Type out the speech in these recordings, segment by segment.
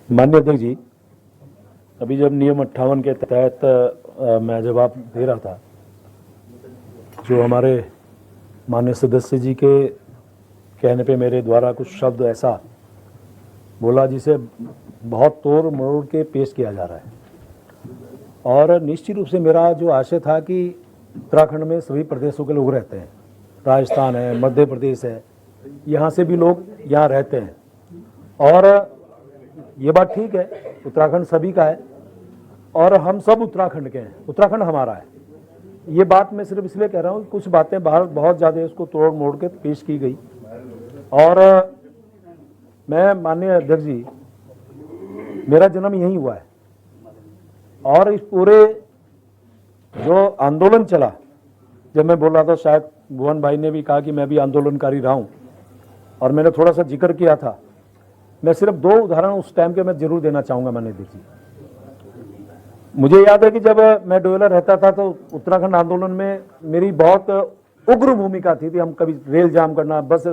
माननीय अध्यक्ष जी, अभी जब नियम 58 के तहत मैं जवाब दे रहा था, जो हमारे माननीय सदस्य जी के कहने पे मेरे द्वारा कुछ शब्द ऐसा बोला जिसे बहुत तोड़ मरोड़ के पेश किया जा रहा है। और निश्चित रूप से मेरा जो आशय था कि उत्तराखंड में सभी प्रदेशों के लोग रहते हैं, राजस्थान है, मध्य प्रदेश है, यहाँ से भी लोग यहाँ रहते हैं और ये बात ठीक है, उत्तराखंड सभी का है और हम सब उत्तराखंड के हैं, उत्तराखंड हमारा है। ये बात मैं सिर्फ इसलिए कह रहा हूँ, कुछ बातें बाहर बहुत ज़्यादा उसको तोड़ मोड़ के पेश की गई। और मैं माननीय अध्यक्ष जी, मेरा जन्म यहीं हुआ है और इस पूरे जो आंदोलन चला, जब मैं बोल रहा था, शायद भुवन भाई ने भी कहा कि मैं भी आंदोलनकारी रहा हूँ और मैंने थोड़ा सा जिक्र किया था। मैं सिर्फ 2 उदाहरण उस टाइम के मैं जरूर देना चाहूँगा माननीय अध्यक्ष जी। मुझे याद है कि जब मैं डोयला रहता था तो उत्तराखंड आंदोलन में मेरी बहुत उग्र भूमिका थी। हम कभी रेल जाम करना, बस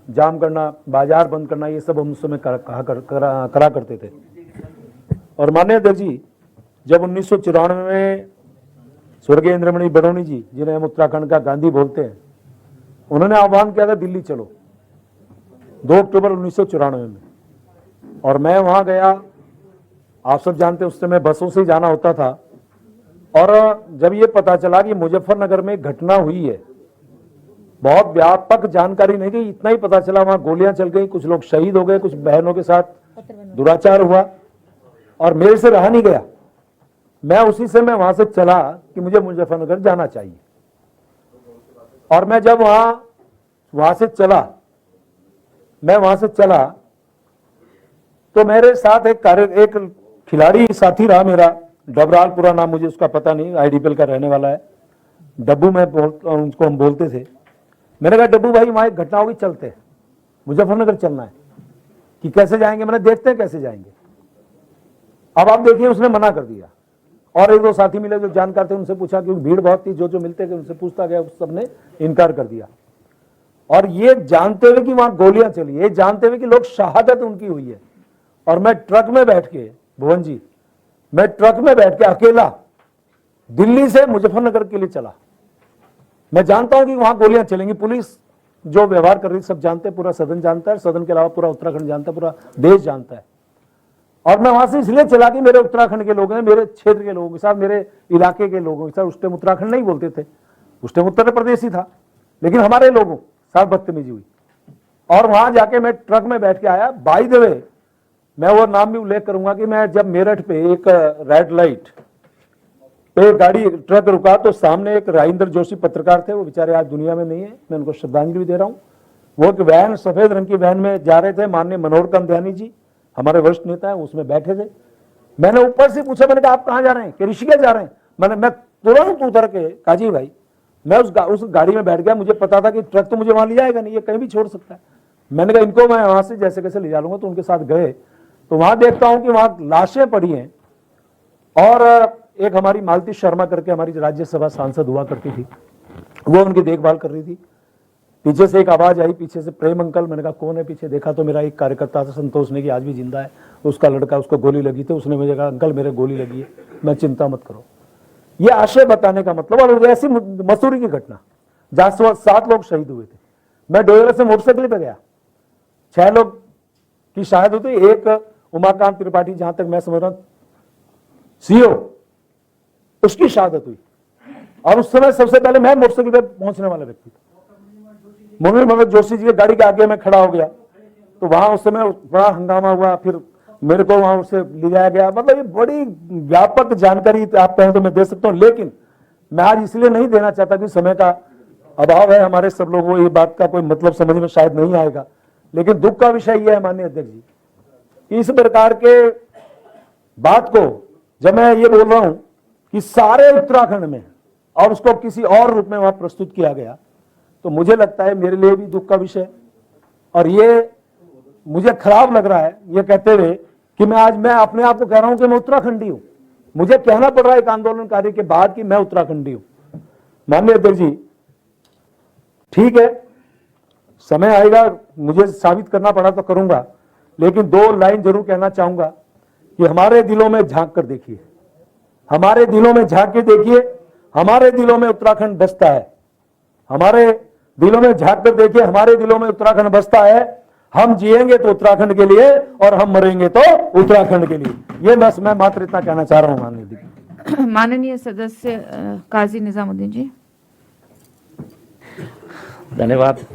जाम करना, बाजार बंद करना, ये सब हम उस समय करा करते थे। और माननीय अध्यक्ष जी, जब 1994 में स्वर्गीय इंद्रमणि बडोनी जी, जिन्हें हम उत्तराखंड का गांधी बोलते हैं, उन्होंने आह्वान किया था दिल्ली चलो, 2 अक्टूबर 1994 में, और मैं वहां गया। आप सब जानते हैं उस समय बसों से जाना होता था। और जब ये पता चला कि मुजफ्फरनगर में घटना हुई है, बहुत व्यापक जानकारी नहीं थी, इतना ही पता चला वहां गोलियां चल गई, कुछ लोग शहीद हो गए, कुछ बहनों के साथ दुराचार हुआ और मेरे से रहा नहीं गया। मैं उसी समय वहां से चला कि मुझे मुजफ्फरनगर जाना चाहिए। और मैं जब वहां से चला तो मेरे साथ एक खिलाड़ी साथी रहा मेरा, डबराल, पूरा नाम मुझे उसका पता नहीं, आईडीपीएल का रहने वाला है, डब्बू में उसको हम बोलते थे। मैंने कहा डब्बू भाई, वहां एक घटना होगी, चलते हैं, मुजफ्फरनगर चलना है। कि कैसे जाएंगे? मैंने देखते हैं कैसे जाएंगे। अब आप देखिए, उसने मना कर दिया और 1-2 साथी मिले जो जानकार थे, उनसे पूछा, क्योंकि भीड़ बहुत थी, जो मिलते थे उनसे पूछता गया, उस सबने इनकार कर दिया। और ये जानते हुए कि वहां गोलियां चली, ये जानते हुए कि लोग शहादत उनकी हुई है, और मैं ट्रक में बैठ के, भुवन जी, मैं ट्रक में बैठ के अकेला दिल्ली से मुजफ्फरनगर के लिए चला। मैं जानता हूं कि वहां गोलियां चलेंगी, पुलिस जो व्यवहार कर रही सब जानते हैं, पूरा सदन जानता है, सदन के अलावा पूरा उत्तराखंड जानता है, पूरा देश जानता है। और मैं वहां से इसलिए चला कि मेरे उत्तराखंड के लोग हैं, मेरे क्षेत्र के लोगों के साथ, मेरे इलाके के लोगों के साथ, उस टाइम उत्तराखंड नहीं बोलते थे, उस टाइम उत्तर प्रदेश ही था, लेकिन हमारे लोगों साथ बदतमीजी हुई। और वहां जाके मैं ट्रक में बैठ के आया। बाय द वे, मैं वो नाम भी उल्लेख करूंगा कि मैं जब मेरठ पे एक रेड लाइट पे गाड़ी ट्रक रुका तो सामने एक राजेंद्र जोशी पत्रकार थे, वो बेचारे आज दुनिया में नहीं है, मैं उनको श्रद्धांजलि भी दे रहा हूं। वो एक वैन, सफेद रंग की वैन में जा रहे थे, माननीय मनोहर कामध्यानी जी, हमारे वरिष्ठ नेता है, उसमें बैठे थे। मैंने ऊपर से पूछा, मैंने कहा आप कहां जा रहे हैं? कि ऋषिकेश जा रहे हैं। मैं तुरंत उतर के, काजी भाई, मैं उस गाड़ी में बैठ गया। मुझे पता था कि ट्रक तो मुझे वहां ले जाएगा नहीं, ये कहीं भी छोड़ सकता है। मैंने कहा इनको मैं वहां से जैसे कैसे ले जा लूंगा। तो उनके साथ गए तो वहां देखता हूं कि वहां लाशें पड़ी हैं। और एक हमारी मालती शर्मा करके हमारी राज्यसभा सांसद हुआ करती थी, वो उनकी देखभाल कर रही थी। पीछे से एक आवाज आई, पीछे से, प्रेम अंकल। मैंने कहा कौन है पीछे? देखा तो मेरा एक कार्यकर्ता था, संतोष ने, कि आज भी जिंदा है, उसका लड़का, उसको गोली लगी थी। उसने मुझे कहा अंकल मेरे गोली लगी है, मैं चिंता मत करो। ये आशय बताने का मतलब। और ऐसी मसूरी की घटना जहां 7 लोग शहीद हुए थे, मैं डोयला से मोटरसाइकिल पे गया, 6 लोग की शहादत हुई। एक उमाकांत त्रिपाठी, जहां तक मैं समझ रहा हूं सीओ, उसकी शहादत हुई। और उस समय सबसे पहले मैं मोटरसाइकिल पे पहुंचने वाला व्यक्ति था। मुरली मनोज जोशी जी की गाड़ी के आगे मैं खड़ा हो गया, तो वहां उस समय बड़ा हंगामा हुआ। फिर मेरे को वहां से ले जाया गया। मतलब ये बड़ी व्यापक जानकारी आप कहें तो मैं दे सकता हूं, लेकिन मैं आज इसलिए नहीं देना चाहता कि समय का अभाव है, हमारे सब लोगों को ये बात का कोई मतलब समझ में शायद नहीं आएगा। लेकिन दुख का विषय यह है माननीय अध्यक्ष जी, इस प्रकार के बात को जब मैं ये बोल रहा हूं कि सारे उत्तराखंड में और उसको किसी और रूप में वहां प्रस्तुत किया गया, तो मुझे लगता है मेरे लिए भी दुख का विषय। और ये मुझे खराब लग रहा है ये कहते हुए कि मैं अपने आप को कह रहा हूं कि मैं उत्तराखंडी हूं। मुझे कहना पड़ रहा है एक आंदोलनकारी के बाद कि मैं उत्तराखंडी हूं। माननीय अध्यक्ष जी, ठीक है, समय आएगा, मुझे साबित करना पड़ा तो करूंगा, लेकिन 2 लाइन जरूर कहना चाहूंगा कि हमारे दिलों में झांक कर देखिए, हमारे दिलों में झांक के देखिए, हमारे दिलों में उत्तराखंड बसता है, हमारे दिलों में झांक कर देखिए, हमारे दिलों में उत्तराखंड बसता है। हम जिएंगे तो उत्तराखंड के लिए और हम मरेंगे तो उत्तराखंड के लिए। ये बस मैं मात्र इतना कहना चाह रहा हूं माननीय दीदी। माननीय सदस्य काजी निजामुद्दीन जी। धन्यवाद।